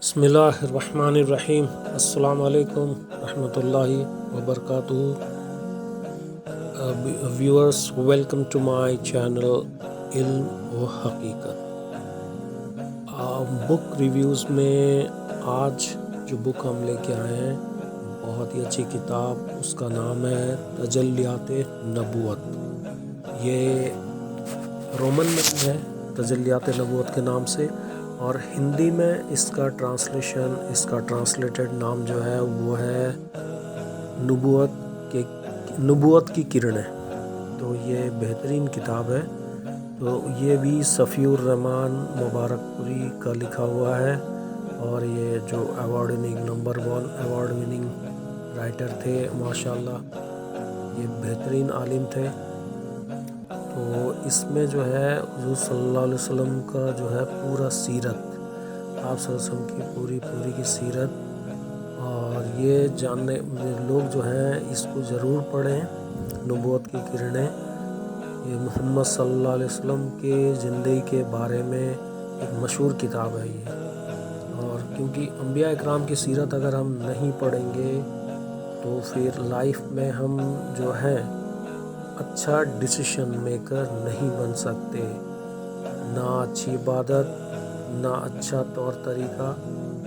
بسم اللہ الرحمن الرحیم۔ السلام علیکم رحمۃ اللہ وبرکاتہ۔ Viewers, welcome to my channel علم و حقیقت۔ بک ریویوز میں آج جو بک ہم لے کے آئے ہیں بہت ہی اچھی کتاب، اس کا نام ہے تجلیات نبوت۔ یہ رومن میں ہے تجلیات نبوت کے نام سے، اور ہندی میں اس کا ٹرانسلیٹڈ نام جو ہے وہ ہے نبوت کی کرنیں۔ تو یہ بہترین کتاب ہے۔ تو یہ بھی صفی الرحمان مبارک پوری کا لکھا ہوا ہے، اور یہ جو نمبر 1 ایوارڈ وننگ رائٹر تھے ماشاءاللہ، یہ بہترین عالم تھے۔ تو اس میں جو ہے حضور صلی اللہ علیہ وسلم کا جو ہے پورا سیرت، آپ صلی اللہ علیہ وسلم کی پوری کی سیرت، اور یہ جاننے لوگ جو ہیں اس کو ضرور پڑھیں۔ نبوت کی کرنیں، یہ محمد صلی اللہ علیہ وسلم کے زندگی کے بارے میں ایک مشہور کتاب ہے یہ۔ اور کیونکہ انبیاء اکرام کی سیرت اگر ہم نہیں پڑھیں گے تو پھر لائف میں ہم جو ہیں اچھا ڈیسیشن میکر نہیں بن سکتے، نہ اچھی عبادت، نہ اچھا طور طریقہ،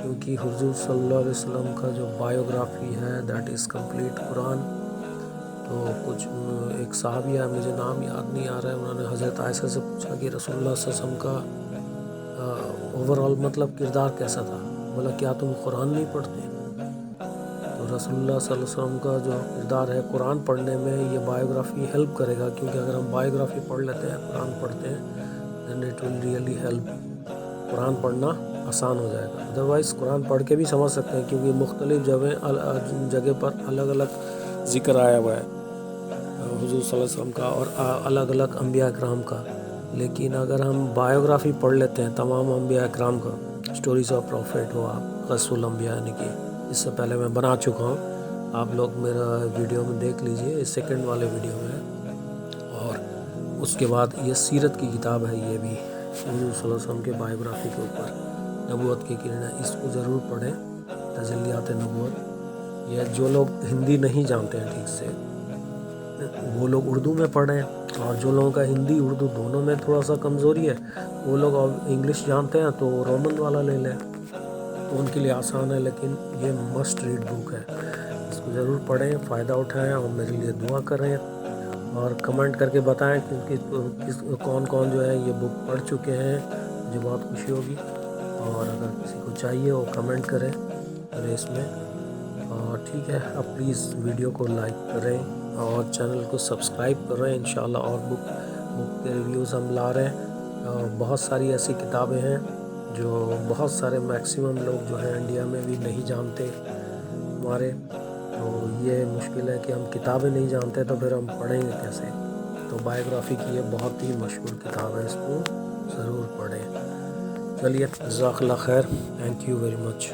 کیونکہ حضور صلی اللہ علیہ وسلم کا جو بایوگرافی ہے دیٹ از کمپلیٹ قرآن۔ تو کچھ ایک صحابی ہے، مجھے نام یاد نہیں آ رہا ہے، انہوں نے حضرت عائشہ سے پوچھا کہ رسول اللہ صلی اللہ علیہ وسلم کا اوورآل مطلب کردار کیسا تھا؟ بولا کیا تم قرآن نہیں پڑھتے؟ تو رسول اللہ صلی اللہ علیہ وسلم کا جو کردار ہے قرآن پڑھنے میں، یہ بایوگرافی ہیلپ کرے گا، کیونکہ اگر ہم بایوگرافی پڑھ لیتے ہیں، قرآن پڑھتے ہیں، then it will really help۔ قرآن پڑھنا آسان ہو جائے گا۔ ادروائز قرآن پڑھ کے بھی سمجھ سکتے ہیں، کیونکہ مختلف جگہ پر الگ الگ ذکر آیا ہوا ہے حضور صلی اللہ علیہ وسلم کا، اور الگ الگ انبیاء اکرام کا۔ لیکن اگر ہم بایوگرافی پڑھ لیتے ہیں تمام انبیاء اکرام کا، اسٹوریز آف پروفیٹ ہوا، قصص الانبیاء، یعنی کہ اس سے پہلے میں بنا چکا ہوں، آپ لوگ میرا ویڈیو میں دیکھ لیجئے، سیکنڈ والے ویڈیو میں۔ اور اس کے بعد یہ سیرت کی کتاب ہے، یہ بھی حضور صلی اللہ علیہ وسلم کے بایوگرافی کے اوپر، نبوت کی کرنیں، اس کو ضرور پڑھیں، تجلیات نبوت۔ یہ جو لوگ ہندی نہیں جانتے ہیں ٹھیک سے، وہ لوگ اردو میں پڑھیں، اور جو لوگوں کا ہندی اردو دونوں میں تھوڑا سا کمزوری ہے، وہ لوگ انگلش جانتے ہیں تو رومن والا لے لیں، تو ان کے لیے آسان ہے۔ لیکن یہ مسٹ ریڈ بک ہے، اس کو ضرور پڑھیں، فائدہ اٹھائیں، اور میرے لیے دعا کریں، اور کمنٹ کر کے بتائیں کہ کون کون جو ہے یہ بک پڑھ چکے ہیں، مجھے بہت خوشی ہوگی۔ اور اگر کسی کو چاہیے وہ کمنٹ کریں ریس میں، اور ٹھیک ہے، اب پلیز ویڈیو کو لائک کریں اور چینل کو سبسکرائب کریں۔ انشاءاللہ اور بک کے ریویوز ہم لا رہے ہیں۔ بہت ساری ایسی کتابیں ہیں جو بہت سارے میکسیمم لوگ جو ہیں انڈیا میں بھی نہیں جانتے ہمارے، تو یہ مشکل ہے کہ ہم کتابیں نہیں جانتے تو پھر ہم پڑھیں گے کیسے؟ تو بایوگرافی کی یہ بہت ہی مشہور کتاب ہے، اس کو ضرور پڑھیں۔ چلیے، جزاک اللہ خیر، تھینک یو ویری مچ۔